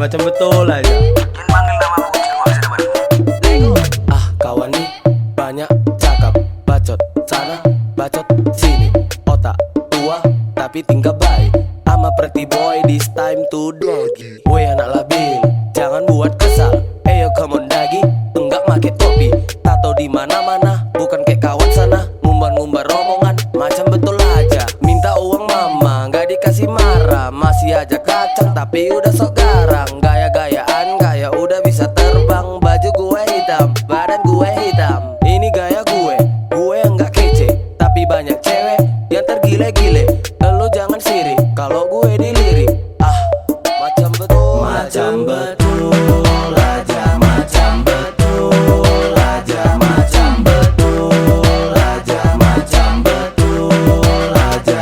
macam betul aja. Jangan panggil nama aku jika gak bisa depanmu. Ah kawan nih banyak cakap, bacot sana, bacot sini. Otak tua tapi tinggal baik. I'm a pretty boy, this time to doggy. Woi anak labil, jangan buat kesal. Eyo come on dagi, enggak make topi. Tato di mana-mana, bukan kayak kawan sana. Ngumbar-ngumbar omongan, macam betul aja. Minta uang mama, nggak dikasih marah. Masih aja kacang, tapi udah sok garang. Gaya-gayaan, kayak udah bisa terbang. Baju gue hitam, badan gue hitam. Ini gaya gue yang nggak kece, tapi banyak cewek yang tergile-gile. Lo jangan sirik, kalau gue dilirik. Ah, macam betul, macam betul aja, macam betul aja, macam betul aja, macam betul aja.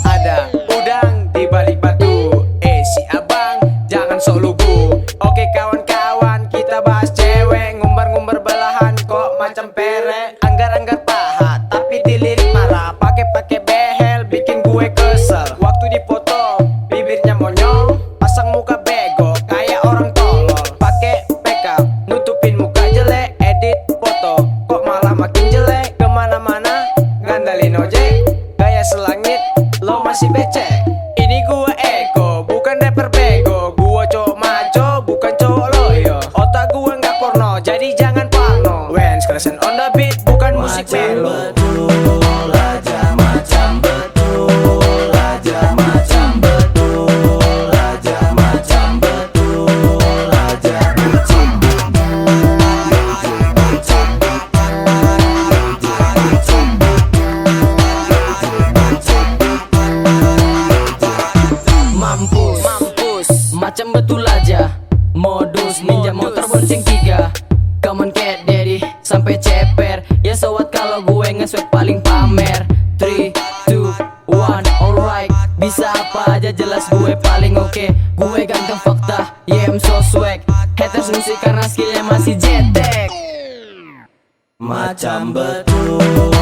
Ada udang di balik batu. Si abang jangan sok lugu. Oke kawan-kawan, kita bahas cewek. Ngumbar-ngumbar belahan kok macam pere. Anggar-anggar paha tapi dilirik marah. Pakai behel bikin gue kesel. Waktu dipoto bibirnya monyong, pasang muka bego kayak orang tolol. Pakai makeup nutupin muka jelek. Edit foto kok malah makin jelek. Kemana-mana ngandalin ojek, gaya selangit lo masih becek. Ini gua ego, bukan rapper bego. Gua cowok maco, bukan cowok loyo. Otak gua nggak porno, jadi jangan parno. When scratching on the beat, bukan musik melo. Betul aja, macam betul aja, macam betul aja, macam betul aja. Mampus, macam betul aja. Modus ninja motor bonceng 3. Come on cat daddy, sampai ceper. Ya sewat kalau gue nge-swag paling pamer. 3, 2, 1, alright. Bisa apa aja jelas gue paling oke. Gue ganteng fakta, yeah I'm so swag. Haters musik karena skillnya masih jetek. Macam betul